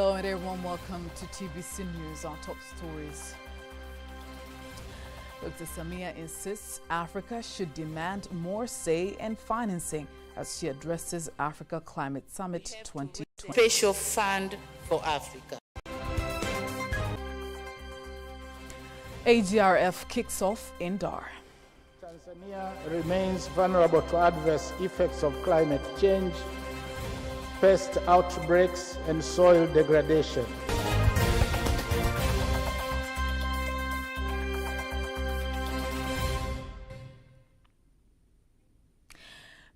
Hello and everyone, welcome to TBC News. Our top stories. Dr. Samia insists Africa should demand more say and financing as she addresses Africa Climate Summit 2020. Special fund for Africa. AGRF kicks off in Dar. Tanzania remains vulnerable to adverse effects of climate change, pest outbreaks, and soil degradation.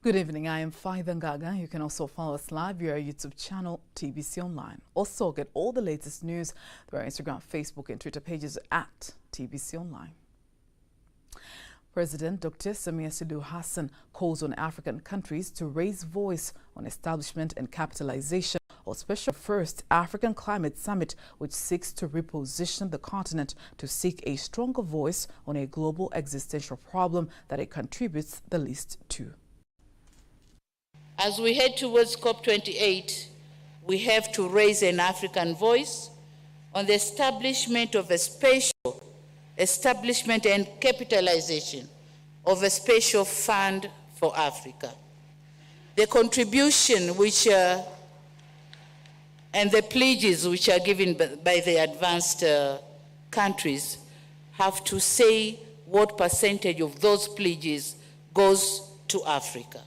Good evening, I am Faida Ngaga. You can also follow us live via our YouTube channel, TBC Online. Also get all the latest news through our Instagram, Facebook, and Twitter pages at TBC Online. President Dr. Samia Suluhu Hassan calls on African countries to raise voice on establishment and capitalization of special first African Climate Summit, which seeks to reposition the continent to seek a stronger voice on a global existential problem that it contributes the least to. As we head towards COP28, we have to raise an African voice on the establishment and capitalization of a special fund for Africa. The contribution and the pledges which are given by the advanced countries have to say what percentage of those pledges goes to Africa.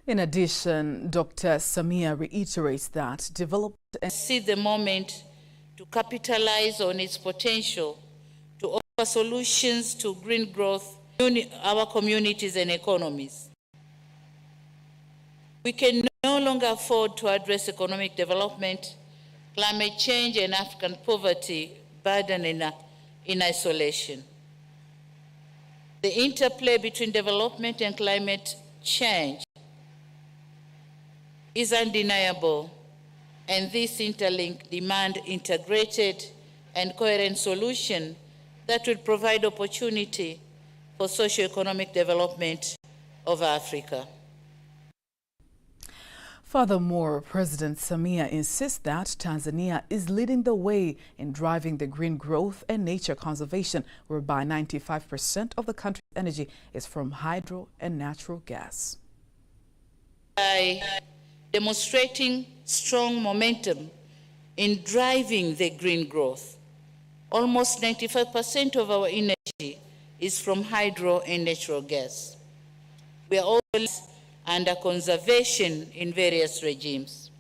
In addition, Dr. Samia reiterates that development and see the moment to capitalize on its potential to offer solutions to green growth in our communities and economies. We can no longer afford to address economic development, climate change, and African poverty burden in isolation. The interplay between development and climate change is undeniable, and this interlink demand integrated and coherent solution that will provide opportunity for socio-economic development of Africa. Furthermore, President Samia insists that Tanzania is leading the way in driving the green growth and nature conservation, whereby 95% of the country's energy is from hydro and natural gas. By demonstrating strong momentum in driving the green growth, almost 95% of our energy is from hydro and natural gas. We are also under conservation in various regimes.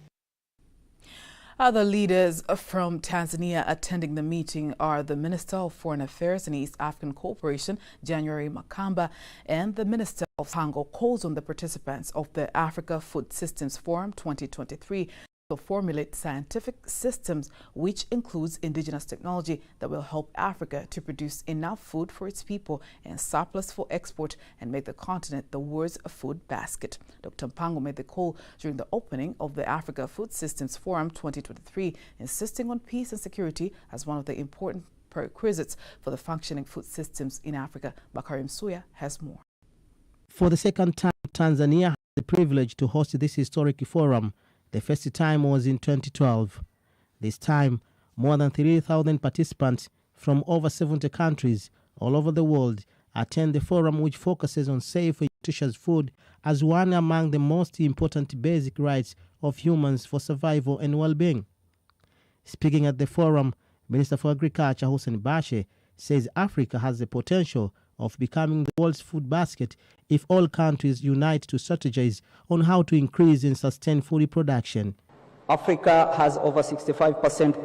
Other leaders from Tanzania attending the meeting are the Minister of Foreign Affairs and East African Cooperation, January Makamba, and the Minister of Pango calls on the participants of the Africa Food Systems Forum 2023 to formulate scientific systems, which includes indigenous technology that will help Africa to produce enough food for its people and surplus for export and make the continent the world's food basket. Dr. Pango made the call during the opening of the Africa Food Systems Forum 2023, insisting on peace and security as one of the important prerequisites for the functioning food systems in Africa. Bakari Msuya has more. For the second time, Tanzania had the privilege to host this historic forum. The first time was in 2012. This time, more than 3,000 participants from over 70 countries all over the world attend the forum, which focuses on safe and nutritious food as one among the most important basic rights of humans for survival and well-being. Speaking at the forum, Minister for Agriculture Hussein Bashe says Africa has the potential of becoming the world's food basket if all countries unite to strategize on how to increase and sustain food production. Africa has over 65%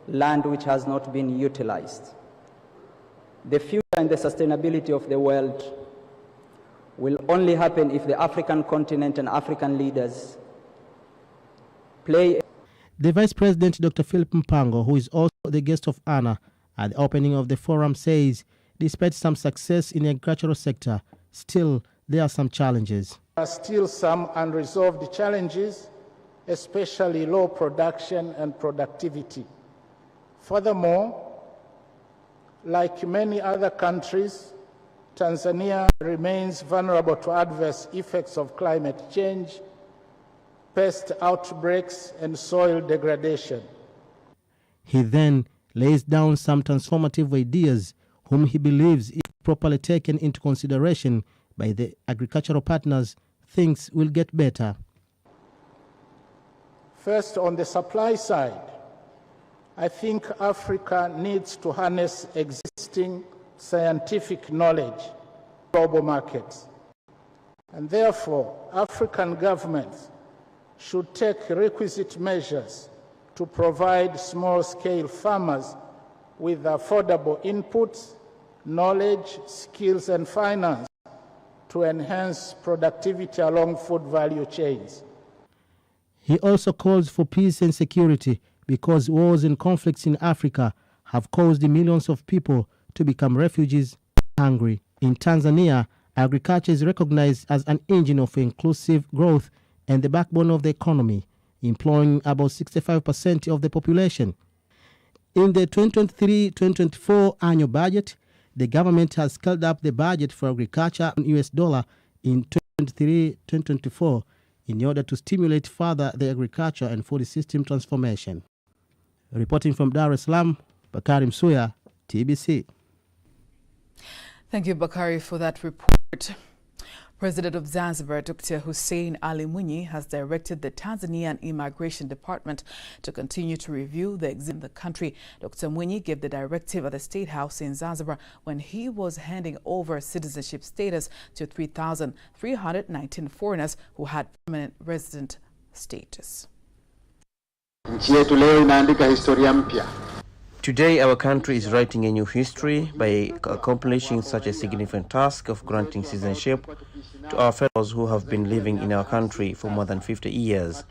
land which has not been utilized. The future and the sustainability of the world will only happen if the African continent and African leaders play. The Vice President, Dr. Philip Mpango, who is also the guest of honor at the opening of the forum, says despite some success in the agricultural sector, still there are some challenges. There are still some unresolved challenges, especially low production and productivity. Furthermore, like many other countries, Tanzania remains vulnerable to adverse effects of climate change, pest outbreaks, and soil degradation. He then lays down some transformative ideas whom he believes, if properly taken into consideration by the agricultural partners, things will get better. First, on the supply side, I think Africa needs to harness existing scientific knowledge in global markets. And therefore, African governments should take requisite measures to provide small-scale farmers with affordable inputs, knowledge, skills, and finance to enhance productivity along food value chains. He also calls for peace and security because wars and conflicts in Africa have caused millions of people to become refugees and hungry. In Tanzania, agriculture is recognized as an engine of inclusive growth and the backbone of the economy, employing about 65% of the population. In the 2023-2024 annual budget, the government has scaled up the budget for agriculture in US dollar in 2023-2024 in order to stimulate further the agriculture and food system transformation. Reporting from Dar es Salaam, Bakari Msuya, TBC. Thank you, Bakari, for that report. President of Zanzibar, Dr. Hussein Ali Mwinyi, has directed the Tanzanian Immigration Department to continue to review the exit in the country. Dr. Mwinyi gave the directive at the State House in Zanzibar when he was handing over citizenship status to 3,319 foreigners who had permanent resident status. Today, our country is writing a new history by accomplishing such a significant task of granting citizenship to our fellows who have been living in our country for more than 50 years,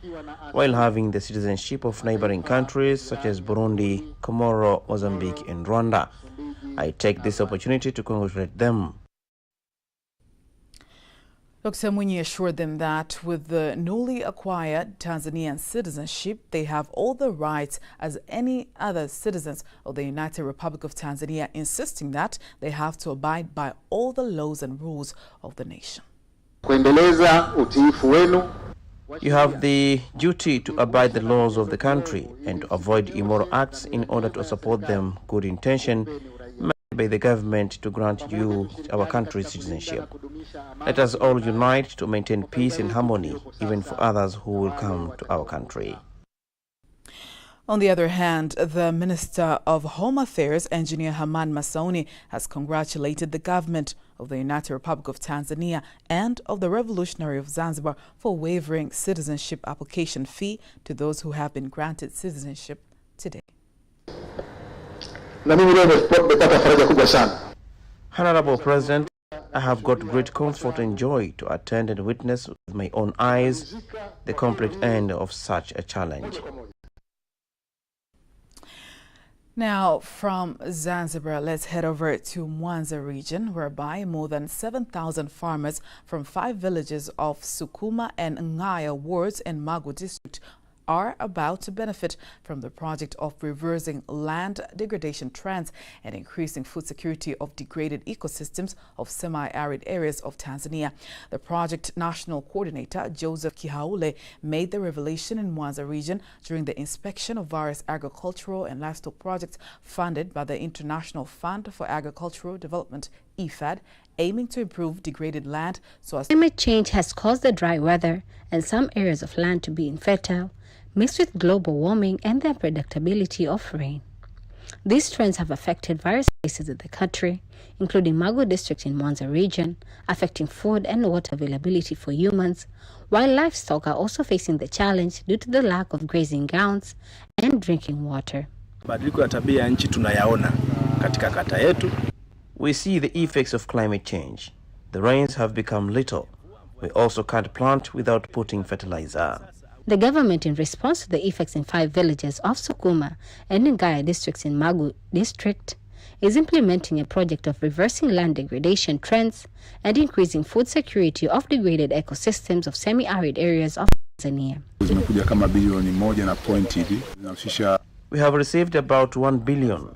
while having the citizenship of neighboring countries such as Burundi, Comoro, Mozambique, and Rwanda. I take this opportunity to congratulate them. Dr. Mwinyi assured them that with the newly acquired Tanzanian citizenship, they have all the rights as any other citizens of the United Republic of Tanzania, insisting that they have to abide by all the laws and rules of the nation. You have the duty to abide the laws of the country and to avoid immoral acts in order to support them good intention made by the government to grant you our country's citizenship. Let us all unite to maintain peace and harmony, even for others who will come to our country. On the other hand, the Minister of Home Affairs, Engineer Hamad Masauni, has congratulated the government of the United Republic of Tanzania and of the Revolutionary of Zanzibar for waiving citizenship application fee to those who have been granted citizenship today. Honorable President, I have got great comfort and joy to attend and witness with my own eyes the complete end of such a challenge. Now, from Zanzibar, let's head over to Mwanza region, whereby more than 7,000 farmers from 5 villages of Sukuma and Ngaya wards in Magu district are about to benefit from the project of reversing land degradation trends and increasing food security of degraded ecosystems of semi-arid areas of Tanzania. The project national coordinator, Joseph Kihaule, made the revelation in Mwanza region during the inspection of various agricultural and livestock projects funded by the International Fund for Agricultural Development, IFAD, aiming to improve degraded land so as climate change has caused the dry weather and some areas of land to be infertile, mixed with global warming and the unpredictability of rain. These trends have affected various places in the country, including Magu district in Mwanza region, affecting food and water availability for humans, while livestock are also facing the challenge due to the lack of grazing grounds and drinking water. Mabadiliko ya tabia ya nchi tunayaona katika kata yetu. We see the effects of climate change. The rains have become little. We also can't plant without putting fertilizer. The government, in response to the effects in 5 villages of Sukuma and Ngaya districts in Magu district, is implementing a project of reversing land degradation trends and increasing food security of degraded ecosystems of semi-arid areas of Tanzania. We have received about 1 billion.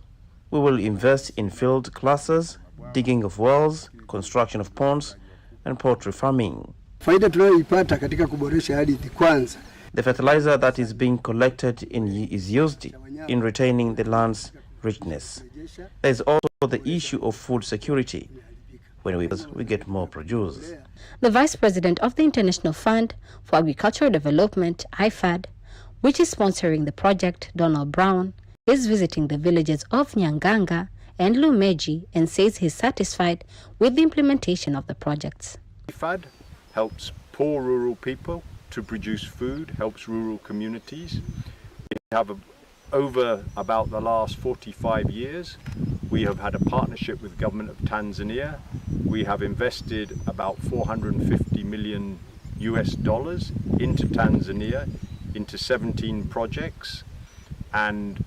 We will invest in field classes, digging of wells, construction of ponds, and poultry farming. Faida tunayoipata katika kuboresha ardhi kwanza The fertilizer that is being collected is used in retaining the land's richness. There is also the issue of food security. When we get more produce. The Vice President of the International Fund for Agricultural Development, IFAD, which is sponsoring the project, Donald Brown, is visiting the villages of Nyanganga and Lumeji and says he's satisfied with the implementation of the projects. IFAD helps poor rural people to produce food, helps rural communities. We have over about the last 45 years, we have had a partnership with the government of Tanzania. We have invested about $450 million into Tanzania, into 17 projects. And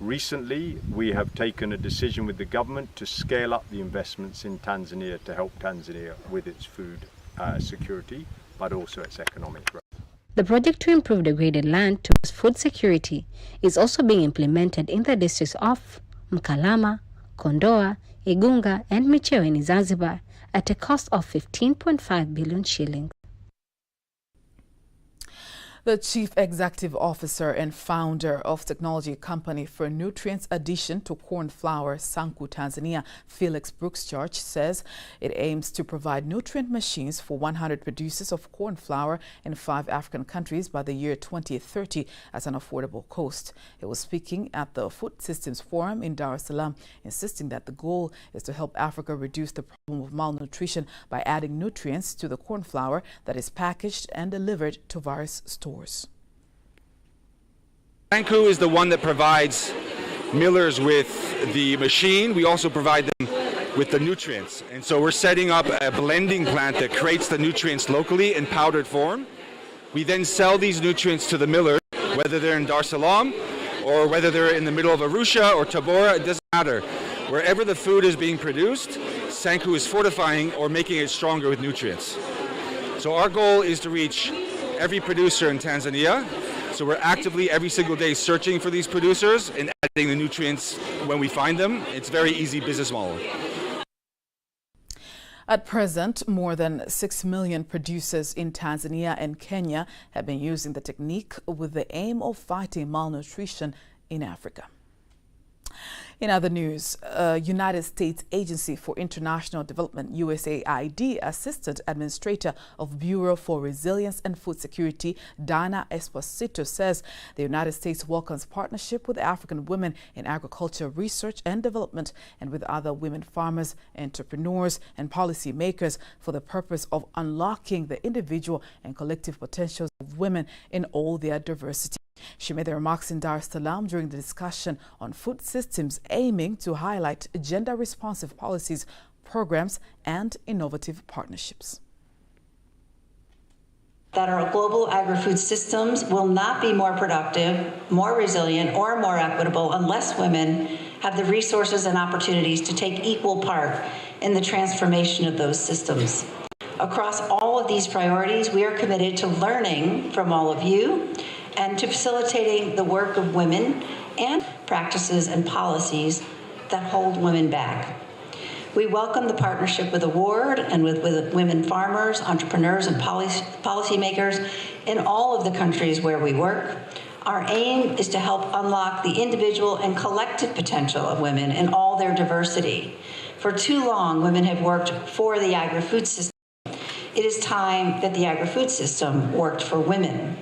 recently, we have taken a decision with the government to scale up the investments in Tanzania to help Tanzania with its food security, but also its economic growth. The project to improve degraded land towards food security is also being implemented in the districts of Mkalama, Kondoa, Igunga, and Micheweni, Zanzibar, at a cost of 15.5 billion shillings. The Chief Executive Officer and founder of technology company for nutrients addition to corn flour, Senku, Tanzania, Felix Brooks-George, says it aims to provide nutrient machines for 100 producers of corn flour in 5 African countries by the year 2030 at an affordable cost. He was speaking at the Food Systems Forum in Dar es Salaam, insisting that the goal is to help Africa reduce the problem of malnutrition by adding nutrients to the corn flour that is packaged and delivered to various stores. Senku is the one that provides millers with the machine. We also provide them with the nutrients. And so we're setting up a blending plant that creates the nutrients locally in powdered form. We then sell these nutrients to the millers, whether they're in Dar es Salaam or whether they're in the middle of Arusha or Tabora, it doesn't matter. Wherever the food is being produced, Senku is fortifying or making it stronger with nutrients. So our goal is to reach every producer in Tanzania. So we're actively every single day searching for these producers and adding the nutrients when we find them. It's a very easy business model. At present, more than 6 million producers in Tanzania and Kenya have been using the technique with the aim of fighting malnutrition in Africa. In other news, United States Agency for International Development, USAID, Assistant Administrator of Bureau for Resilience and Food Security, Dana Esposito, says the United States welcomes partnership with African women in agriculture research and development and with other women farmers, entrepreneurs, and policymakers for the purpose of unlocking the individual and collective potentials of women in all their diversity. She made the remarks in Dar es Salaam during the discussion on food systems aiming to highlight gender-responsive policies, programs, and innovative partnerships. That our global agri-food systems will not be more productive, more resilient, or more equitable unless women have the resources and opportunities to take equal part in the transformation of those systems. Across all of these priorities, we are committed to learning from all of you and to facilitating the work of women and practices and policies that hold women back. We welcome the partnership with Award and with women farmers, entrepreneurs, and policymakers in all of the countries where we work. Our aim is to help unlock the individual and collective potential of women in all their diversity. For too long, women have worked for the agri-food system. It is time that the agri-food system worked for women.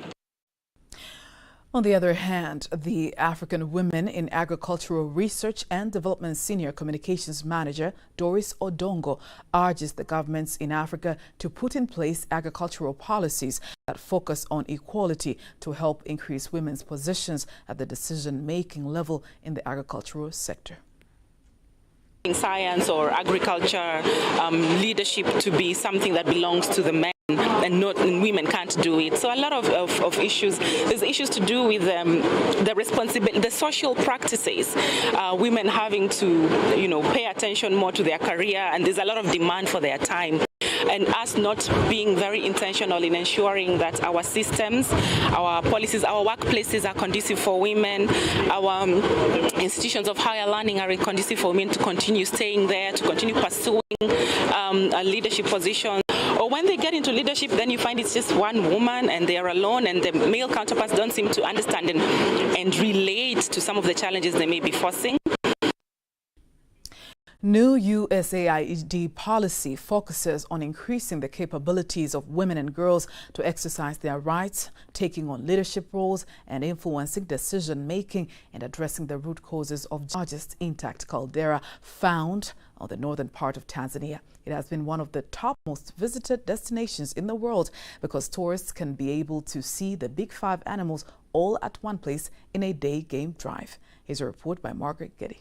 On the other hand, the African Women in Agricultural Research and Development Senior Communications Manager, Doris Odongo, urges the governments in Africa to put in place agricultural policies that focus on equality to help increase women's positions at the decision-making level in the agricultural sector. In science or agriculture, leadership to be something that belongs to the men and women can't do it. So a lot of issues, there's issues to do with the responsibility, the social practices, women having to, pay attention more to their career, and there's a lot of demand for their time. And us not being very intentional in ensuring that our systems, our policies, our workplaces are conducive for women, our institutions of higher learning are conducive for women to continue staying there, to continue pursuing a leadership position, Or when they get into leadership, then you find it's just one woman and they are alone, and the male counterparts don't seem to understand and relate to some of the challenges they may be facing. New USAID policy focuses on increasing the capabilities of women and girls to exercise their rights, taking on leadership roles, and influencing decision-making and addressing the root causes of the largest intact caldera found on the northern part of Tanzania. It has been one of the top most visited destinations in the world because tourists can be able to see the big five animals all at one place in a day game drive. Here's a report by Margaret Getty.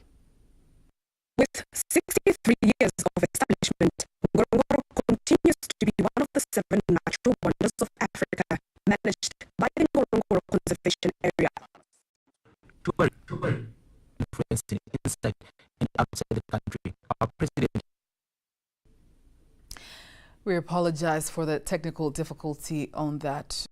With 63 years of establishment, Ngorongoro continues to be one of the 7 natural wonders of Africa managed by the Ngorongoro Conservation Area. Influencing inside and outside the country, our president. We apologize for the technical difficulty on that.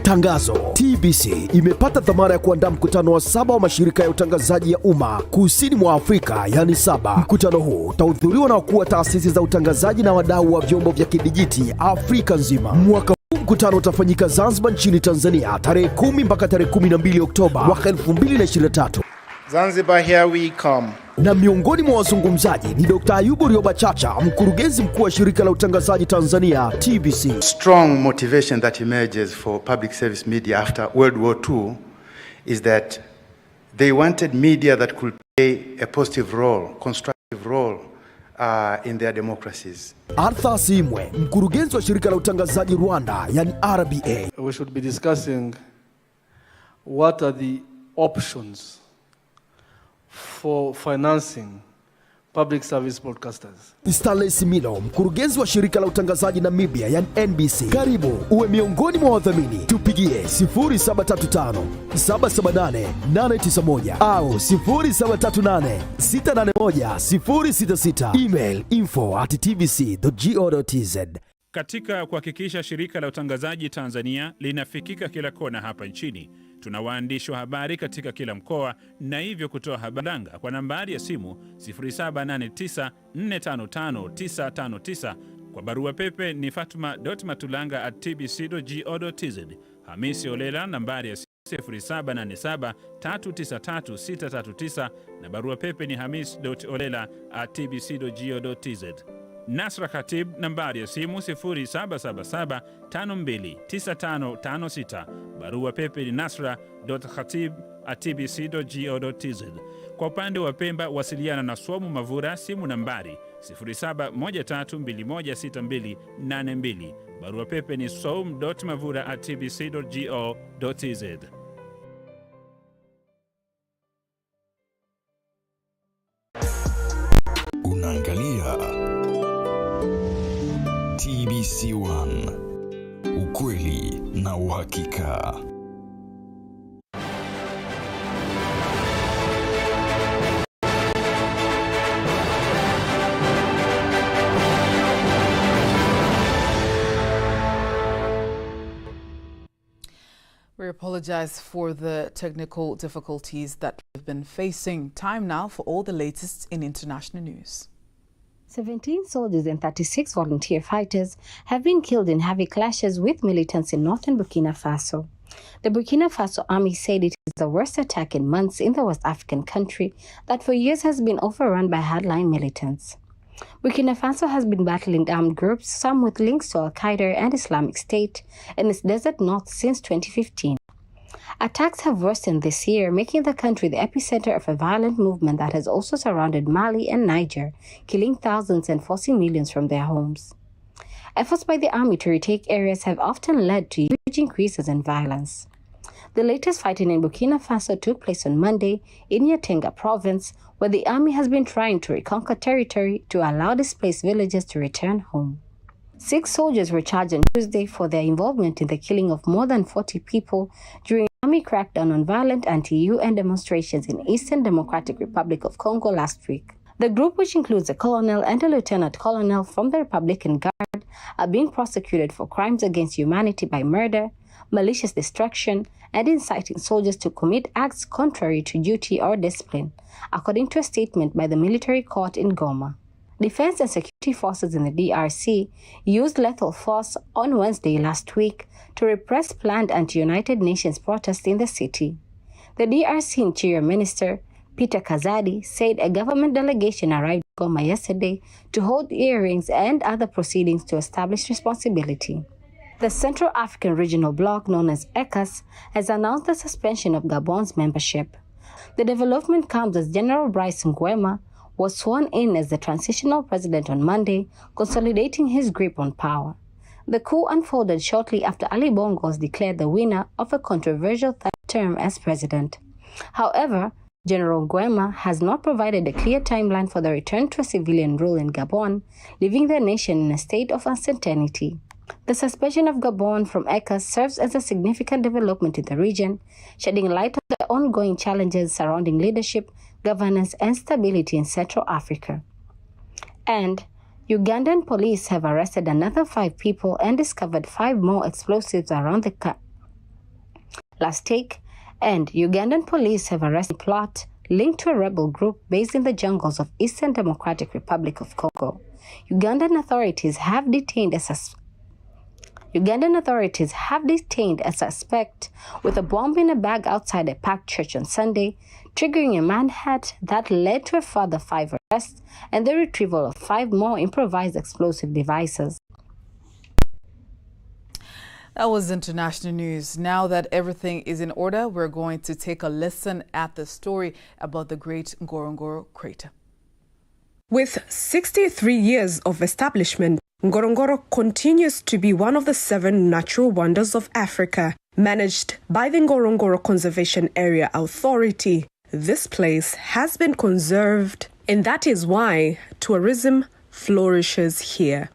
Tangazo. TBC imepata dhamana ya kuandaa mkutano wa 7 wa mashirika ya utangazaji ya umma kusini mwa Afrika, yani 7. Mkutano huu utahudhuriwa na wakuu wa taasisi za utangazaji na wadau wa vyombo vya kidijiti Afrika nzima. Mwaka huu mkutano utafanyika Zanzibar nchini Tanzania tarehe 10 mpaka tarehe 12 Oktoba mwaka 2023. Zanzibar, here we come. Na miongoni mwa wazungumzaji ni Dr. Ayubu Rioba Chacha, mkurugenzi mkuu wa shirika la utangazaji Tanzania TBC. Strong motivation that emerges for public service media after World War II is that they wanted media that could play a positive role, constructive role in their democracies. Arthur Simwe, mkurugenzi wa shirika la utangazaji Rwanda, yani RBA. We should be discussing what are the options for financing public service broadcasters. Stanley Similo, mkurugenzi wa shirika la utangazaji Namibia, yani NBC. Karibu uwe miongoni mwa wadhamini. Tupigie 0735 778 891 au 0738 681 066. Email info@tbc.go.tz. Katika kuhakikisha shirika la utangazaji Tanzania linafikika kila kona hapa nchini, tuna waandishi wa habari katika kila mkoa na hivyo kutoa habari kwa nambari ya simu 0789455959. Kwa barua pepe ni fatma.matulanga@tbc.go.tz. Hamisi Olela nambari ya 0787393639 na barua pepe ni hamis.olela@tbc.go.tz. Nasra Khatib nambari ya simu 0777529556. Barua pepe ni nasra.khatib@tbc.go.tz. Kwa upande wa Pemba, wasiliana na Swamu Mavura, simu nambari 0713216282. Barua pepe ni swam.mavura@tbc.go.tz. Unaangalia TBC1, ukweli na uhakika. We apologize for the technical difficulties that we've been facing. Time now for all the latest in international news. 17 soldiers and 36 volunteer fighters have been killed in heavy clashes with militants in northern Burkina Faso. The Burkina Faso army said it is the worst attack in months in the West African country that for years has been overrun by hardline militants. Burkina Faso has been battling armed groups, some with links to Al-Qaeda and Islamic State, in its desert north since 2015. Attacks have worsened this year, making the country the epicenter of a violent movement that has also surrounded Mali and Niger, killing thousands and forcing millions from their homes. Efforts by the army to retake areas have often led to huge increases in violence. The latest fighting in Burkina Faso took place on Monday in Yatenga province, where the army has been trying to reconquer territory to allow displaced villagers to return home. 6 soldiers were charged on Tuesday for their involvement in the killing of more than 40 people during an army crackdown on violent anti-UN demonstrations in Eastern Democratic Republic of Congo last week. The group, which includes a colonel and a lieutenant colonel from the Republican Guard, are being prosecuted for crimes against humanity by murder, malicious destruction, and inciting soldiers to commit acts contrary to duty or discipline, according to a statement by the military court in Goma. Defense and security forces in the DRC used lethal force on Wednesday last week to repress planned anti-United Nations protests in the city. The DRC Interior Minister, Peter Kazadi, said a government delegation arrived in Goma yesterday to hold hearings and other proceedings to establish responsibility. The Central African Regional Bloc, known as ECOWAS, has announced the suspension of Gabon's membership. The development comes as General Brice Nguema was sworn in as the transitional president on Monday, consolidating his grip on power. The coup unfolded shortly after Ali Bongo was declared the winner of a controversial third term as president. However, General Nguema has not provided a clear timeline for the return to a civilian rule in Gabon, leaving the nation in a state of uncertainty. The suspension of Gabon from ECOWAS serves as a significant development in the region, shedding light on the ongoing challenges surrounding leadership, governance, and stability in Central Africa. And Ugandan police have arrested another 5 people and discovered 5 more explosives around the Ugandan police have arrested a plot linked to a rebel group based in the jungles of Eastern Democratic Republic of Congo. Ugandan authorities have detained a suspect with a bomb in a bag outside a packed church on Sunday, triggering a manhunt that led to a further 5 arrests and the retrieval of 5 more improvised explosive devices. That was international news. Now that everything is in order, we're going to take a listen at the story about the great Ngorongoro Crater. With 63 years of establishment, Ngorongoro continues to be one of the 7 natural wonders of Africa, managed by the Ngorongoro Conservation Area Authority. This place has been conserved, and that is why tourism flourishes here.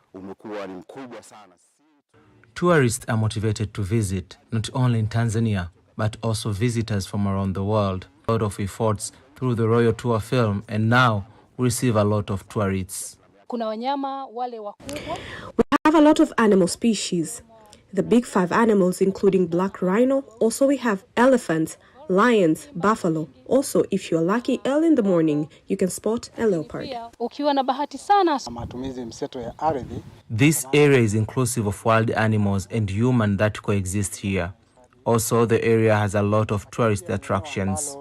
Tourists are motivated to visit, not only in Tanzania, but also visitors from around the world. A lot of efforts through the Royal Tour film, and now we receive a lot of tourists. We have a lot of animal species. The big 5 animals, including black rhino. Also, we have elephants, lions, buffalo. Also, if you're lucky, early in the morning, you can spot a leopard. This area is inclusive of wild animals and human that coexist here. Also, the area has a lot of tourist attractions.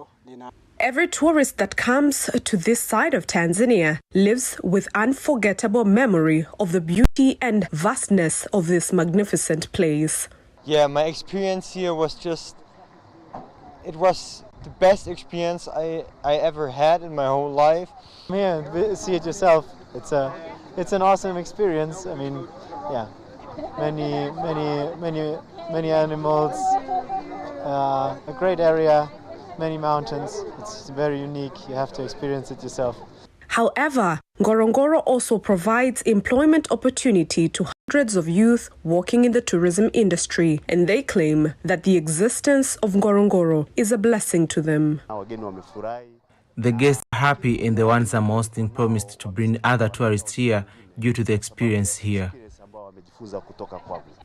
Every tourist that comes to this side of Tanzania lives with unforgettable memory of the beauty and vastness of this magnificent place. Yeah, my experience here was it was the best experience I ever had in my whole life. Yeah, see it yourself. It's an awesome experience. I mean, yeah, many animals, a great area. Many mountains. It's very unique. You have to experience it yourself. However, Ngorongoro also provides employment opportunity to hundreds of youth working in the tourism industry, and they claim that the existence of Ngorongoro is a blessing to them. The guests are happy, and the ones are most promised to bring other tourists here due to the experience here.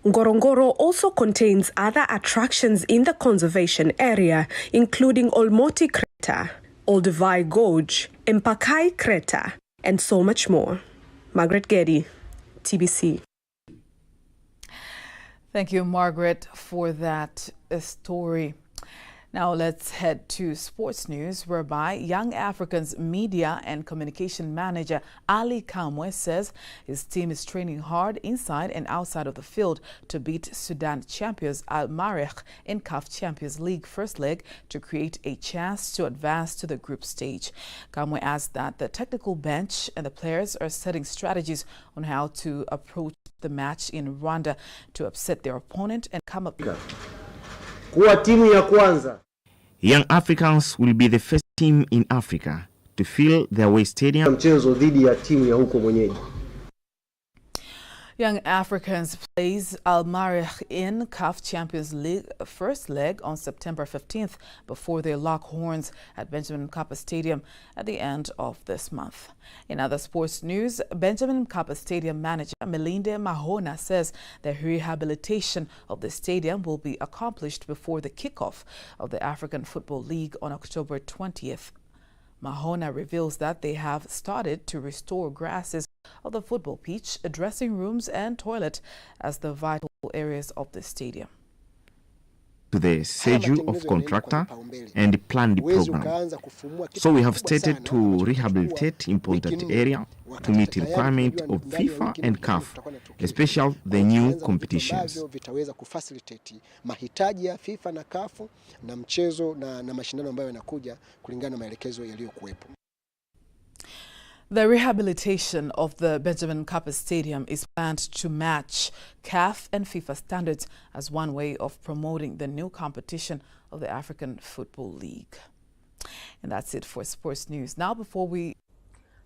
Ngorongoro also contains other attractions in the conservation area, including Olmoti Crater, Olduvai Gorge, Mpakai Crater, and so much more. Margaret Getty, TBC. Thank you, Margaret, for that story. Now let's head to sports news, whereby Young Africans media and communication manager Ali Kamwe says his team is training hard inside and outside of the field to beat Sudan champions Al Mareh in CAF Champions League first leg to create a chance to advance to the group stage. Kamwe adds that the technical bench and the players are setting strategies on how to approach the match in Rwanda to upset their opponent and come up. Young Africans will be the first team in Africa to fill their away stadium. Young Africans plays Al Mareh in CAF Champions League first leg on September 15th before they lock horns at Benjamin Mkapa Stadium at the end of this month. In other sports news, Benjamin Mkapa Stadium manager Melinde Mahona says the rehabilitation of the stadium will be accomplished before the kickoff of the African Football League on October 20th. Mahona reveals that they have started to restore grasses of the football pitch, dressing rooms and toilet as the vital areas of the stadium. To the schedule of contractor and planned program. So we have started to rehabilitate important area to meet the requirement of FIFA and CAF, especially the new competitions. The rehabilitation of the Benjamin Mkapa Stadium is planned to match CAF and FIFA standards as one way of promoting the new competition of the African Football League. And that's it for sports news. Now, before we...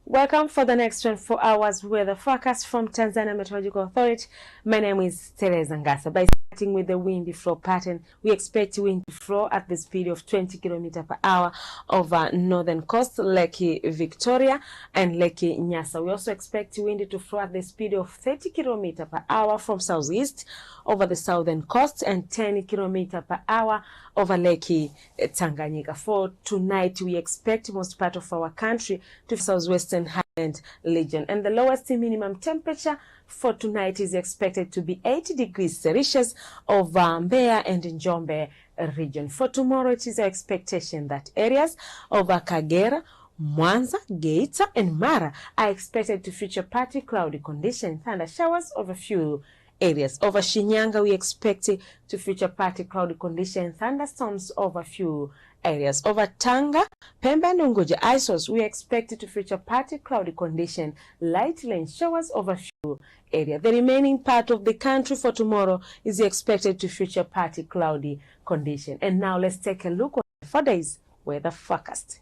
Welcome for the next 24 hours weather forecast from Tanzania Meteorological Authority. My name is Teresa Ngasa. By starting with the windy flow pattern, we expect wind to flow at the speed of 20 km per hour over northern coast, Lake Victoria and Lake Nyasa. We also expect wind to flow at the speed of 30 km per hour from southeast over the southern coast and 10 km per hour over Lake Tanganyika. For tonight, we expect most part of our country to southwestern highland region, and the lowest minimum temperature for tonight is expected to be 80 degrees Celsius over Mbeya and Njombe region. For tomorrow, it is our expectation that areas over Kagera, Mwanza, Geita and Mara are expected to feature partly cloudy conditions, thunder showers over few areas. Over Shinyanga, we expect to feature partly cloudy conditions, thunderstorms over few areas. Over Tanga, Pemba and Unguja Isles, we expect to feature partly cloudy condition, light rain showers over few areas. The remaining part of the country for tomorrow is expected to feature partly cloudy condition. And now let's take a look at the 4 days weather forecast.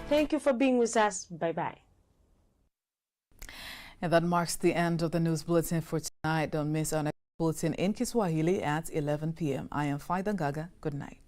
Thank you for being with us. Bye-bye. And that marks the end of the news bulletin for tonight. Don't miss our next bulletin in Kiswahili at 11 p.m. I am Faida Gaga. Good night.